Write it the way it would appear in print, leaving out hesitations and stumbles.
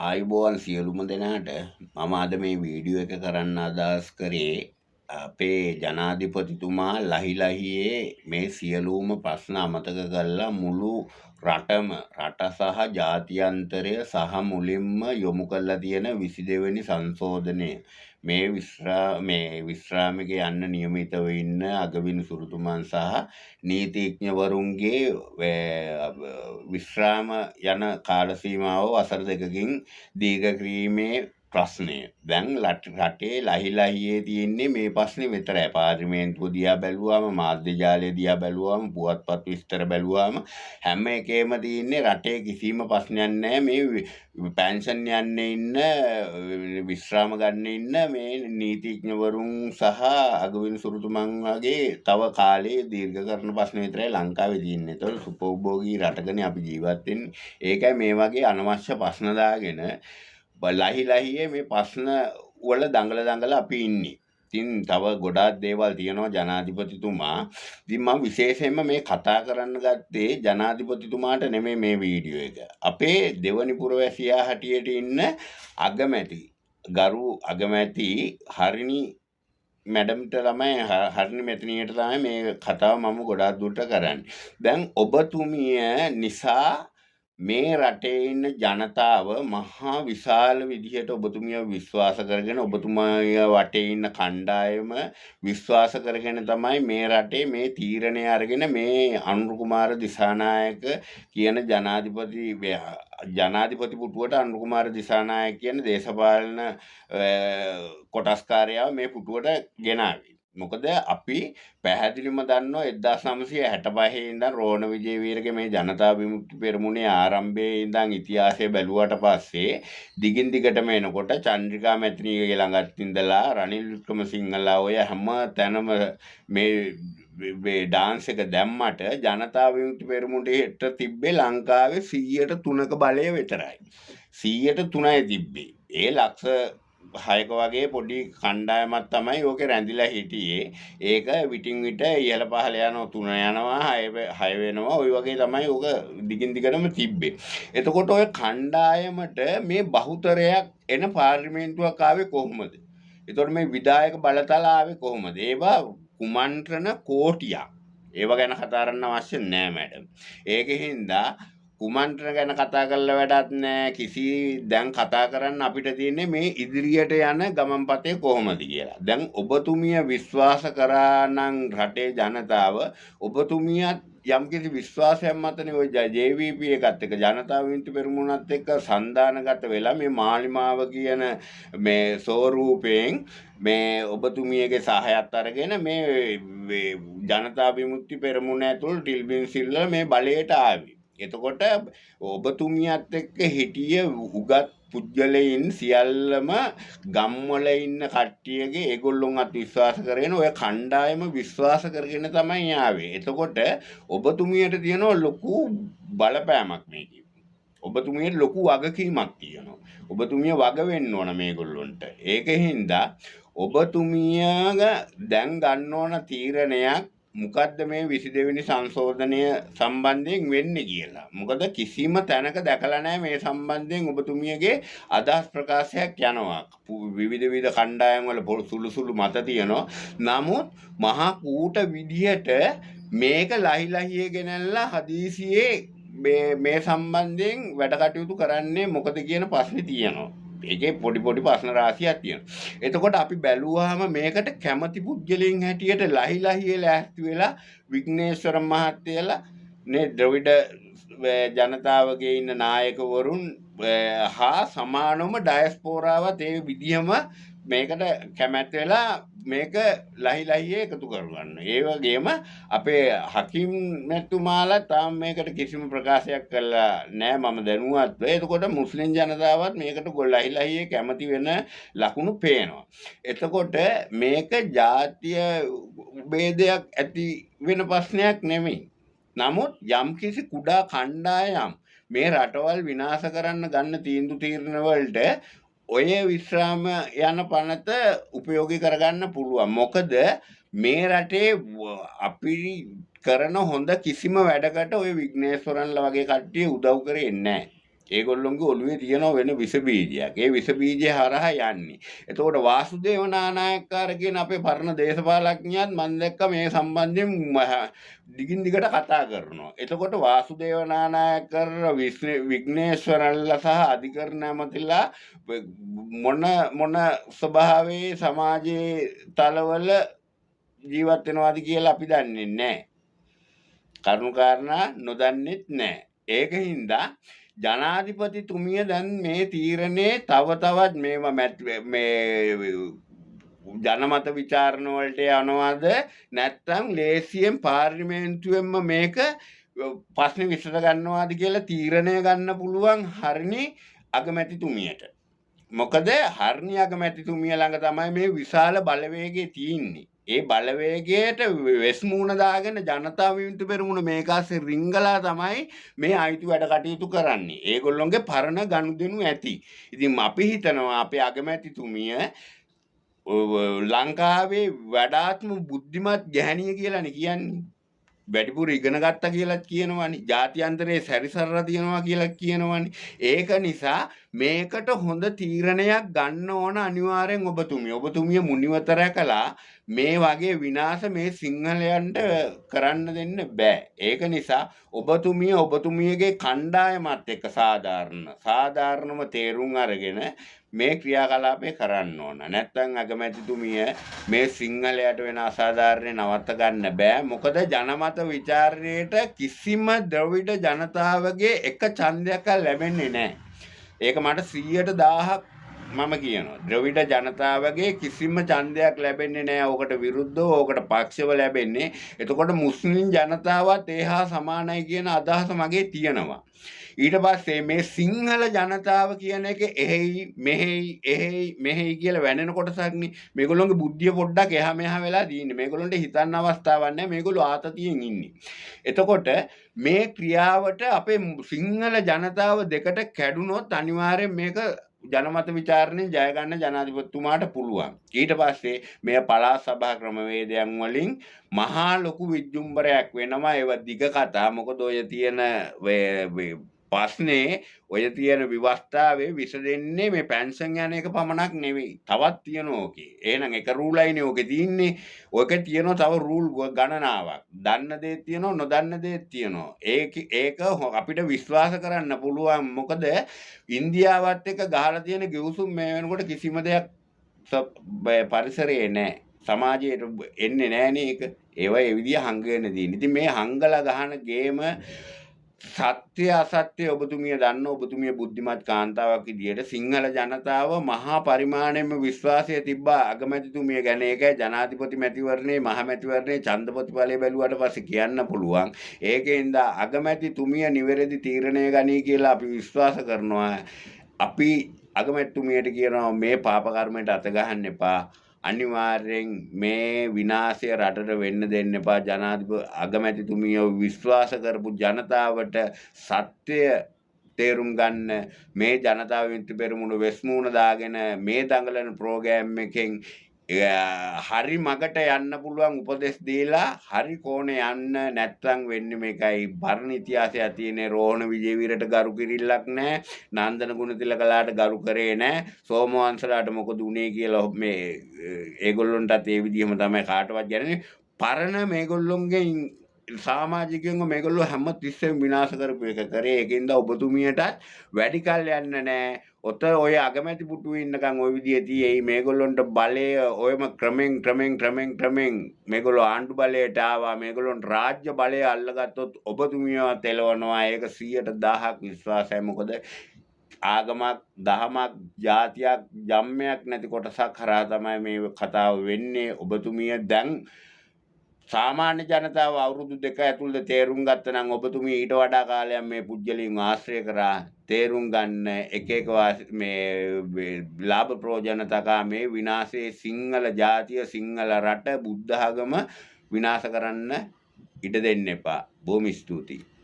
ආයුබෝවන් සියලුම දෙනාට මම අද මේ වීඩියෝ එක කරන්න අදහස් කරේ අපේ ජනාධිපතිතුමා ලහිලහියේ මේ සියලුම ප්‍රශ්න අමතක කරලා මුළු රට සහ ජාත්‍යන්තරය සහ මුලින්ම යොමු කරලා තියෙන 22 වෙනි සංශෝධනය මේ විශ්‍රාමික යන්න නියමිතව ඉන්න අගවිනි සුරුතුමන් සහ නීතිඥවරුන්ගේ විශ්‍රාම යන කාල සීමාව වසර දෙකකින් දීර්ඝ කිරීමේ ප්‍රශ්නය. දැන් රටේ ලහිලහියේ තියෙන්නේ මේ ප්‍රශ්නේ විතරයි. පාර්ලිමේන්තුව දිහා බැලුවාම, මාධ්‍ය ජාලය දිහා බැලුවාම, පුවත්පත් විස්තර බැලුවාම හැම එකේම තියෙන්නේ රටේ කිසිම ප්‍රශ්නයක් නැහැ. මේ පෙන්ෂන් යන්නේ ඉන්න විශ්‍රාම ගන්න ඉන්න මේ නීතිඥවරුන් සහ අගවිනි සුරුතුමන් වගේ තව කාලේ දීර්ඝ කරන ප්‍රශ්න විතරයි ලංකාවේ තියෙන්නේ. ඒතකොට සුපෝභෝගී රටකනේ අපි ජීවත් වෙන්නේ. ඒකයි මේ වගේ අනවශ්‍ය ප්‍රශ්න දාගෙන ලහිලහියේ මේ ප්‍රශ්න වල දඟල අපි ඉන්නේ. ඉතින් තව ගොඩාක් දේවල් තියෙනවා ජනාධිපතිතුමා. ඉතින් මම විශේෂයෙන්ම මේ කතා කරන්න ගත්තේ ජනාධිපතිතුමාට නෙමෙයි මේ වීඩියෝ එක. අපේ දෙවනි පුරවැසියා හැටියට ඉන්න අගමැති ගරු අගමැති හරිනි මැඩම්ට තමයි හරිනි මෙතනියට තමයි මේ කතාව මම ගොඩාක් දුරට කරන්නේ. දැන් ඔබතුමිය නිසා මේ රටේ ඉන්න ජනතාව මහා විශාල විදිහට ඔබතුමිය විශ්වාස කරගෙන ඔබතුමිය වටේ ඉන්න කණ්ඩායම විශ්වාස කරගෙන තමයි මේ රටේ මේ තීරණය අරගෙන මේ අනුර කුමාර දිසානායක කියන ජනාධිපති පුටුවට අනුර කුමාර දිසානායක කියන දේශපාලන කොටස්කාරයාව මේ පුටුවට ගෙනාවේ. මොකද අපි පැහැදිලිවම දන්නවා 1965 ඉඳන් රෝණ විජේවීරගේ මේ ජනතා විමුක්ති පෙරමුණේ ආරම්භයේ ඉඳන් ඉතිහාසය බැලුවට පස්සේ දිගින් දිගටම එනකොට චන්ද්‍රිකා මැතිණියගේ ළඟත් ඉඳලා රනිල් වික්‍රමසිංහලා ඔය හැම තැනම මේ ඩාන්ස් එක දැම්මට ජනතා විමුක්ති පෙරමුණට තිබ්බේ ලංකාවේ 103ක බලය විතරයි. 103යි තිබ්බේ. ඒ ලක්ෂ 6ක වගේ පොඩි කණ්ඩායමක් තමයි ඕකේ රැඳිලා හිටියේ. ඒක විටින් විට ඉහළ පහළ යනවා 3 යනවා 6 වෙනවා. ওই වගේ තමයි ඕක දිගින් දිගටම තිබ්බේ. එතකොට ඔය කණ්ඩායමට මේ බහුතරයක් එන පාර්ලිමේන්තුවක් ආවේ කොහොමද? එතකොට මේ විධායක බලතල ආවේ කොහොමද? ඒවා කුමන්ත්‍රණ කෝටියක්. ඒව ගැන කතා කරන්න අවශ්‍ය නෑ මැඩම්. ඒකෙන්ද කුමන්ත්‍රණ ගැන කතා කරලා වැඩක් නැහැ. කිසි දැන් කතා කරන්න අපිට තියෙන්නේ මේ ඉදිරියට යන ගමන්පතේ කොහොමද කියලා. දැන් ඔබතුමිය විශ්වාස කරා නම් රටේ ජනතාව ඔබතුමියත් යම්කිසි විශ්වාසයක් මතනේ ওই JVP එකත් එක්ක ජනතා විමුක්ති පෙරමුණත් එක්ක සන්දානගත වෙලා මේ මාලිමාව කියන මේ ස්වරූපයෙන් මේ ඔබතුමියගේ සහයත් අරගෙන මේ ජනතා විමුක්ති පෙරමුණ ඇතුළු ටිල්බින් සිල්ල මේ බලයට ආවේ. එතකොට ඔබතුමියත් එක්ක හිටිය උගත් පුද්ගලයින් සියල්ලම ගම්වල ඉන්න කට්ටියගේ ඒගොල්ලොන්වත් විශ්වාස කරගෙන ඔය කණ්ඩායම විශ්වාස කරගෙන තමයි ආවේ. එතකොට ඔබතුමියට තියෙනවා ලොකු බලපෑමක් මේකේ. ඔබතුමියට ලොකු වගකීමක් තියෙනවා. ඔබතුමිය වග වෙන්න ඕන මේගොල්ලොන්ට. ඒකෙන්ද ඔබතුමිය දැන් ගන්න ඕන තීරණයක් මොකද්ද මේ 22 වෙනි සංශෝධනය සම්බන්ධයෙන් වෙන්නේ කියලා. මොකද කිසිම තැනක දැකලා නැහැ මේ සම්බන්ධයෙන් ඔබතුමියගේ අදහස් ප්‍රකාශයක් යනවා. විවිධ කණ්ඩායම් වල සුළු මත තියෙනවා. නමුත් මහා කූට විදියට මේක ලහිලහියේ ගෙනල්ලා හදිසියේ මේ සම්බන්ධයෙන් වැඩ කටයුතු කරන්නේ මොකද කියන ප්‍රශ්නේ තියෙනවා. ඒකේ පොඩි ප්‍රශ්න රාශියක් තියෙනවා. එතකොට අපි බැලුවාම මේකට කැමැති පුද්ගලයන් හැටියට ලහිලහියේ ලෑස්ති වෙලා විග්නේශ්වර මහත්තයලා නේ ද්‍රවිඩ ජනතාවගේ ඉන්න නායකවරුන් හා සමානවම ඩයස්පෝරාවත් ඒ විදිහම මේකට කැමැත් වෙලා මේක ලහිලහියේ එකතු කරගන්න. ඒ වගේම අපේ හකිම් මැතිතුමාලා තාම මේකට කිසිම ප්‍රකාශයක් කළා නෑ මම දැනුවත්ව. එතකොට මුස්ලිම් ජනතාවත් මේකට ලහිලහියේ කැමති වෙන ලකුණු පේනවා. එතකොට මේක ජාතිය ભેදයක් ඇති වෙන ප්‍රශ්නයක් නෙමෙයි. නමුත් යම්කිසි කුඩා කණ්ඩායම් මේ රටවල් විනාශ කරන්න ගන්න තීරණ වලට ඔය විශ්‍රාම යන පනත උපයෝගී කරගන්න පුළුවන්. මොකද මේ රටේ අපි කරන හොඳ කිසිම වැඩකට ඔය විග්නේශ්වරන්ලා වගේ කට්ටිය උදව් කරේ නැහැ. ඒගොල්ලොන්ගේ ඔළුවේ තියෙන වෙන විස බීජයක්. ඒ විස බීජය හරහා යන්නේ. එතකොට වාසුදේව නානායක්කාර කියන අපේ පරණ දේශපාලඥයන් මම දැක්ක මේ සම්බන්ධයෙන් දිගින් දිගට කතා කරනවා. එතකොට වාසුදේව නානායක්කාර විග්නේශ්වරල්ලා සහ අධිකරණ ඇමතිලා මොන ස්වභාවයේ සමාජයේ තලවල ජීවත් වෙනවාද කියලා අපි දන්නේ නැහැ. කරුණු කාරණා නොදන්නෙත් නැහැ. ඒකින්ද ජනාධිපතිතුමිය දැන් මේ තීරණේ තව තවත් මේ ජනමත විචාරණ වලට යනවාද නැත්නම් ලේසියෙන් පාර්ලිමේන්තුවෙන්ම මේක ප්‍රශ්න විසඳ ගන්නවාද කියලා තීරණය ගන්න පුළුවන් හරිනි අගමැතිතුමියට. මොකද හරිනි අගමැතිතුමිය ළඟ තමයි මේ විශාල බලවේගය තියෙන්නේ. ඒ බලවේගයට වෙස් මූණ දාගෙන ජනතා විමුක්ති පෙරමුණ මේකාසේ රිංගලා තමයි මේ අයිති වැඩ කටයුතු කරන්නේ. ඒගොල්ලොන්ගේ පරණ ගනුදෙනු ඇති. ඉතින් අපි හිතනවා අපේ අගමැතිතුමිය ලංකාවේ වඩාත්ම බුද්ධිමත් ගැහණිය කියලානේ කියන්නේ. වැඩිපුර ඉගෙන ගත්තා කියලා කියනවනේ. ජාත්‍යන්තරයේ සැරිසරලා තියනවා කියලා කියනවනේ. ඒක නිසා මේකට හොඳ තීරණයක් ගන්න ඕන අනිවාර්යෙන් ඔබතුමිය. ඔබතුමිය මුනිවත රැකලා මේ වගේ විනාශ මේ සිංහලයන්ට කරන්න දෙන්න බෑ. ඒක නිසා ඔබතුමියගේ කණ්ඩායමත් එක්ක සාධාරණව තේරුම් අරගෙන මේ ක්‍රියාකලාපේ කරන්න ඕන. නැත්නම් අගමැතිතුමිය මේ සිංහලයට වෙන අසාධාරණේ නවත්ත ගන්න බෑ. මොකද ජනමත විචාරණයට කිසිම ද්‍රවිඩ ජනතාවගේ එක ඡන්දයක් ලැබෙන්නේ නැහැ. ඒක මට 100,000ක් මම කියනවා. ද්‍රවිඩ ජනතාවගේ කිසිම ඡන්දයක් ලැබෙන්නේ නැහැ. ඕකට විරුද්ධව ඕකට පක්ෂව ලැබෙන්නේ. එතකොට මුස්ලිම් ජනතාවත් ඒහා සමානයි කියන අදහස මගේ තියෙනවා. ඊට පස්සේ මේ සිංහල ජනතාව කියන එක එහෙයි මෙහෙයි කියලා වැනෙන කොටසක්නේ. මේගොල්ලෝගේ බුද්ධිය පොඩ්ඩක් එහා මෙහා වෙලා තියෙන්නේ. මේගොල්ලන්ට හිතන්න අවස්ථාවක් නැහැ. මේගොල්ලෝ ආතතියෙන් ඉන්නේ. එතකොට මේ ක්‍රියාවට අපේ සිංහල ජනතාව දෙකට කැඩුනොත් අනිවාර්යෙන් මේක ජනමත විචාරණයෙන් ජය ගන්න ජනාධිපතිතුමාට පුළුවන්. ඊට පස්සේ මේ පළාත් සභා ක්‍රමවේදයන් වලින් මහා ලොකු විජ්ජුම්බරයක් වෙනවා. ඒව දිග කතා. මොකද ඔය තියෙන ප්‍රශ්නේ ඔය තියෙන විවස්ථාවේ විසඳෙන්නේ මේ පෙන්ෂන් යන එක පමණක් නෙවෙයි. තවත් තියෙනවා ඕකේ. එහෙනම් එක රූලයිනේ ඕකේ තියෙන්නේ. ඔයක තියෙනවා තව රූල් ගණනාවක්. දන්න දේ තියෙනවා නොදන්න දේ තියෙනවා. ඒක අපිට විශ්වාස කරන්න පුළුවන්. මොකද ඉන්දියාවත් එක්ක ගහලා තියෙන ගිවිසුම් මේ වෙනකොට කිසිම දෙයක් පරිසරයේ නැහැ. සමාජයට එන්නේ නැහනේ ඒක. ඒවා ඒ විදිහ හංගගෙන තියෙන. ඉතින් මේ හංගලා ගහන ගේම සත්‍ය අසත්‍ය ඔබතුමිය දන්න. ඔබතුමිය බුද්ධිමත් කාන්තාවක් විදියට සිංහල ජනතාව මහා පරිමාණයෙන්ම විශ්වාසය තිබ්බා අගමැතිතුමිය ගැන. ඒකයි ජනාධිපති මැතිවරණේ මහ මැතිවරණේ ඡන්ද ප්‍රතිඵලය බැලුවට පස්සේ කියන්න පුළුවන්. ඒකෙන්ද අගමැතිතුමිය නිවැරදි තීරණය ගනී කියලා අපි විශ්වාස කරනවා. අපි අගමැතිතුමියට කියනවා මේ පාප කර්මයට අත ගහන්න එපා. අනිවාර්යෙන් මේ විනාශය රටට වෙන්න දෙන්න එපා. අගමැතිතුමිය විශ්වාස කරපු ජනතාවට සත්‍ය තේරුම් ගන්න මේ ජනතා විමුක්ති පෙරමුණ වෙස්මුණ දාගෙන මේ දඟලන ප්‍රෝග්‍රෑම් එකෙන් හරි මගට යන්න පුළුවන් උපදෙස් දීලා හරි කෝණේ යන්න. නැත්තම් වෙන්නේ මේකයි බර්ණ ඉතිහාසයක් තියෙන රෝහණ විජේවීරට ගරු කිරිල්ලක් නැහැ. නන්දන ගුණතිලකලාට ගරු කරේ නැහැ. සෝමවංශලාට මොකද උනේ කියලා මේ ඒගොල්ලොන්ටත් ඒ විදිහම තමයි කාටවත් කියන්නේ. පරණ මේගොල්ලොන්ගේ සමාජිකයන්ව මේගොල්ලෝ හැම තිස්සෙම විනාශ කරපු එක කරේ. ඒකින්ද ඔබතුමියටත් වැඩි කල් යන්න නැහැ. ඔය අගමැති පුටුවේ ඉන්නකම් ওই විදිහේ තියෙයි. මේගොල්ලොන්ට බලය ඔයම ක්‍රමෙන් මේගොල්ලෝ ආණ්ඩු බලයට ආවා. මේගොල්ලොන් රාජ්‍ය බලය අල්ලගත්තොත් ඔබතුමියවත් එලවනවා. ඒක 100,000ක් විශ්වාසයි. මොකද ආගමක් දහමක් ජාතියක් ජම්මයක් නැති කොටසක් කරා තමයි මේ කතාව වෙන්නේ. ඔබතුමිය දැන් සාමාන්‍ය ජනතාව අවුරුදු 2 ඇතුළත තේරුම් ගත්තා නම් ඔබතුමිය ඊට වඩා කාලයක් මේ පුජ්‍යලින් ආශ්‍රය කරා. තේරුම් ගන්න එක මේ ලාභ ප්‍රයෝජන තකා මේ විනාශයේ සිංහල ජාතිය සිංහල රට බුද්ධ ආගම විනාශ කරන්න ඉඩ දෙන්න එපා. බොහොම ස්තුතියි.